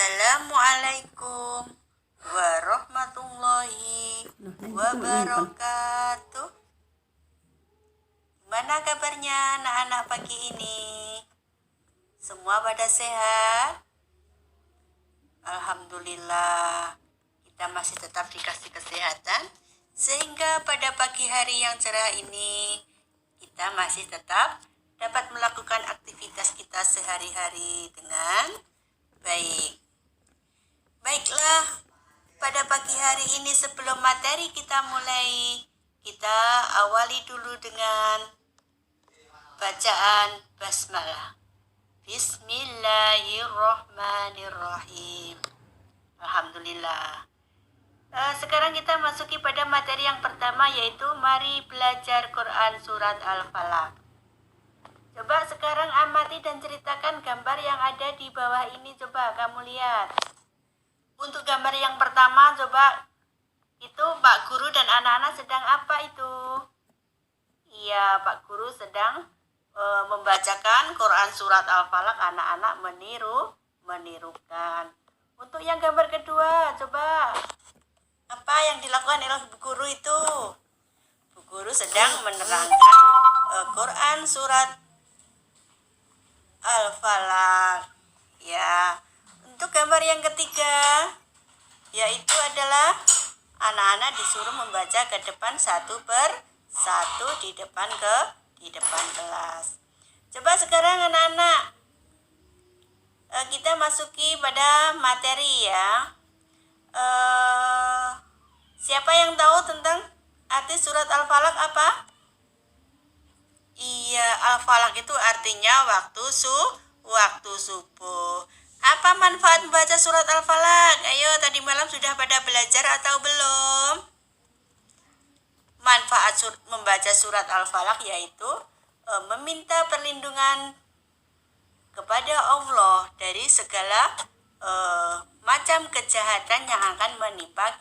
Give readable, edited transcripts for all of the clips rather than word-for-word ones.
Assalamualaikum warahmatullahi wabarakatuh. Gimana kabarnya anak-anak pagi ini? Semua pada sehat? Alhamdulillah, kita masih tetap dikasih kesehatan, sehingga pada pagi hari yang cerah ini kita masih tetap dapat melakukan aktivitas kita sehari-hari dengan baik. Baiklah, pada pagi hari ini sebelum materi kita mulai, kita awali dulu dengan bacaan basmalah. Bismillahirrahmanirrahim. Alhamdulillah. Sekarang kita masuki pada materi yang pertama, yaitu mari belajar Quran surat Al-Falaq. Coba sekarang amati dan ceritakan gambar yang ada di bawah ini. Coba kamu lihat. Untuk gambar yang pertama, coba itu Pak Guru dan anak-anak sedang apa itu? Iya, Pak Guru sedang membacakan Quran surat Al-Falaq. Anak-anak menirukan. Untuk yang gambar kedua, coba apa yang dilakukan oleh Bu Guru itu? Bu Guru sedang menerangkan Quran surat Al-Falaq. Ya. Untuk gambar yang ketiga, yaitu adalah anak-anak disuruh membaca ke depan satu per satu di depan kelas. Coba sekarang anak-anak kita masuki pada materi ya. Siapa yang tahu tentang arti surat Al-Falaq apa? Iya, Al-Falaq itu artinya waktu subuh. Apa manfaat membaca surat Al-Falaq? Ayo, tadi malam sudah pada belajar atau belum? Manfaat membaca surat Al-Falaq yaitu meminta perlindungan kepada Allah dari segala macam kejahatan yang akan menimpa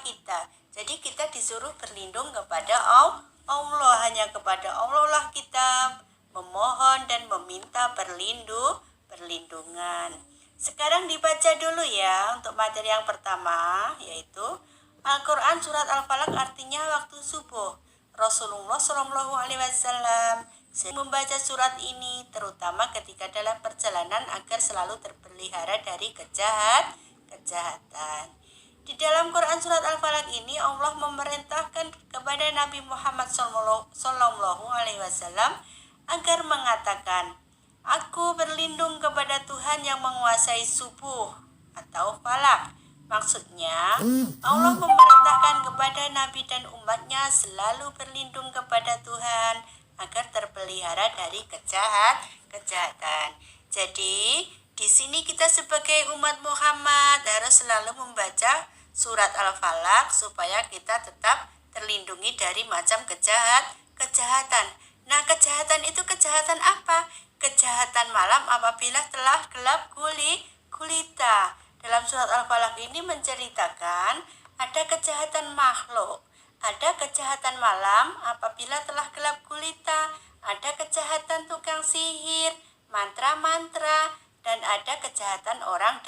kita. Jadi kita disuruh berlindung kepada Allah. Hanya kepada Allah lah kita memohon dan meminta perlindungan. Sekarang dibaca dulu ya untuk materi yang pertama, yaitu Al-Quran surat Al-Falaq artinya waktu subuh. Rasulullah SAW membaca surat ini terutama ketika dalam perjalanan agar selalu terpelihara dari kejahatan. Di dalam Quran surat Al-Falaq ini Allah memerintahkan kepada Nabi Muhammad SAW agar mengatakan, "Aku berlindung kepada Tuhan yang menguasai subuh atau falak." Maksudnya, Allah memerintahkan kepada Nabi dan umatnya selalu berlindung kepada Tuhan agar terpelihara dari kejahatan. Jadi, di sini kita sebagai umat Muhammad harus selalu membaca surat Al-Falaq supaya kita tetap terlindungi dari macam kejahatan. Nah, kejahatan itu kejahatan apa? Kejahatan malam apabila telah gelap gulita. Dalam surat Al-Falaq ini menceritakan ada kejahatan makhluk, ada kejahatan malam apabila telah gelap gulita, ada kejahatan tukang sihir, mantra-mantra, dan ada kejahatan orang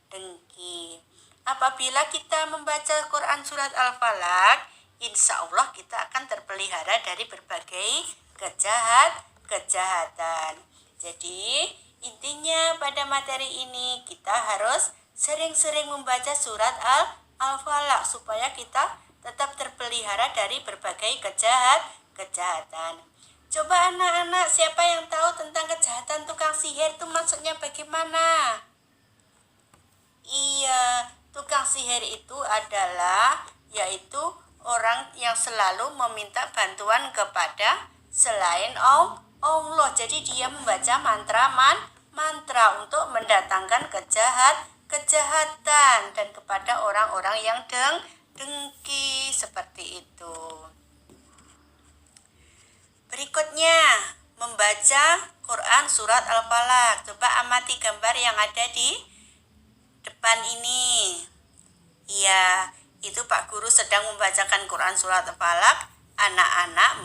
dengki. Apabila kita membaca Quran surat Al-Falaq, insya Allah kita akan terpelihara dari berbagai kejahatan. Jadi intinya pada materi ini kita harus sering-sering membaca surat Al-Falaq supaya kita tetap terpelihara dari berbagai kejahatan. Coba anak-anak, siapa yang tahu tentang kejahatan tukang sihir itu maksudnya bagaimana? Iya, tukang sihir itu adalah yaitu orang yang selalu meminta bantuan kepada selain Allah. Jadi dia membaca mantra untuk mendatangkan kejahatan dan kepada orang-orang yang dengki seperti itu. Berikutnya, membaca Quran surat Al-Falaq. Coba amati gambar yang ada di depan ini. Iya, itu Pak Guru sedang membacakan Quran surat Al-Falaq. Anak-anak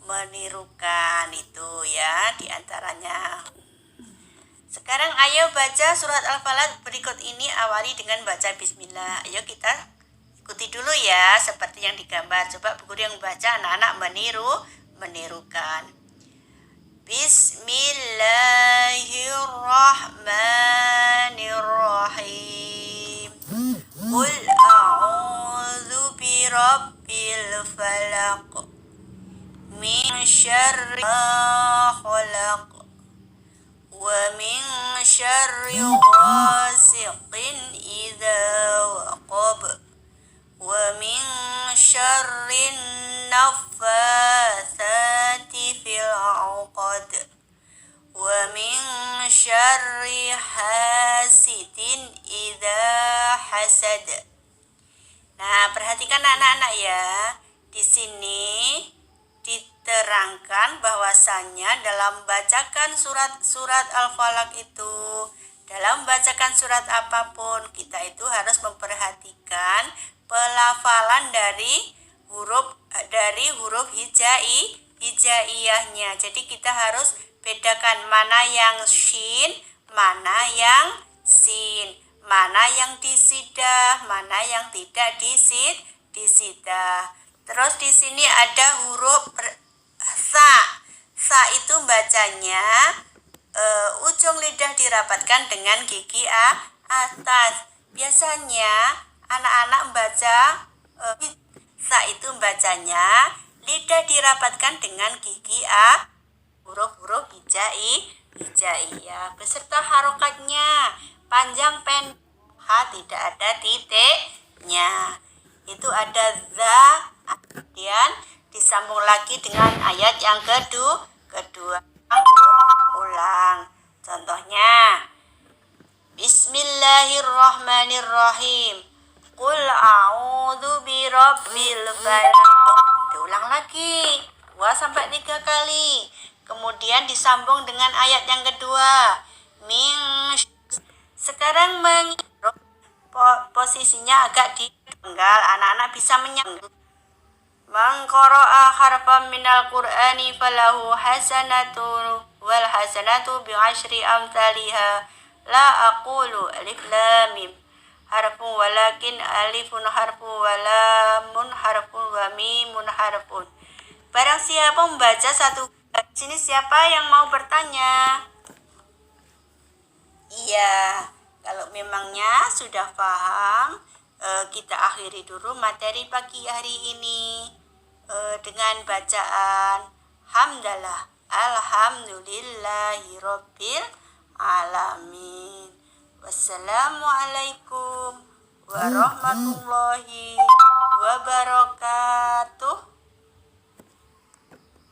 menirukan itu ya diantaranya. Sekarang ayo baca surat Al-Falaq berikut ini, awali dengan baca bismillah. Ayo kita ikuti dulu ya, seperti yang digambar. Coba Bu Guru yang baca, anak-anak menirukan. Bismillahirrahmanirrahim. Qul a'udzu birabbil falaq min syarri ma khalaq wa min syarri ghasiqin idza waqab wa min syarri naffatsati fil 'uqad wa min syarri hasidin idza hasad. Nah, perhatikan anak-anak ya. Di sini diterangkan bahwasannya dalam bacakan surat Al-Falaq itu, dalam bacakan surat apapun, kita itu harus memperhatikan pelafalan dari huruf hijaiyahnya. Jadi kita harus bedakan mana yang shin, mana yang sin, mana yang disidah, mana yang tidak disidah. Terus di sini ada huruf sa. Sa itu bacanya ujung lidah dirapatkan dengan gigi atas. Biasanya anak-anak membaca sa itu bacanya lidah dirapatkan dengan gigi huruf-huruf hijaiyah beserta harokatnya, panjang pendek, tidak ada titiknya. Itu ada za, kemudian disambung lagi dengan ayat yang kedua. Ulang. Contohnya, Bismillahirrahmanirrahim. Qul a'udzu birabbil falaq. Diulang lagi 2 sampai 3 kali. Kemudian disambung dengan ayat yang kedua. Sekarang posisinya agak dipenggal, anak-anak bisa menyambung. Man qara'a harfan minal qur'ani falahu hasanatu wal hasanatu bi'asyri amsalha. La aqulu alif lam mim harfun walakin alifun harfun wa lamun harfun wa mimun harfun. Barang siapa membaca satu, di sini siapa yang mau bertanya? Iya, kalau memangnya sudah paham, kita akhiri dulu materi pagi hari ini dengan bacaan hamdalah alhamdulillahirabbil alamin. Wassalamualaikum warahmatullahi wabarakatuh.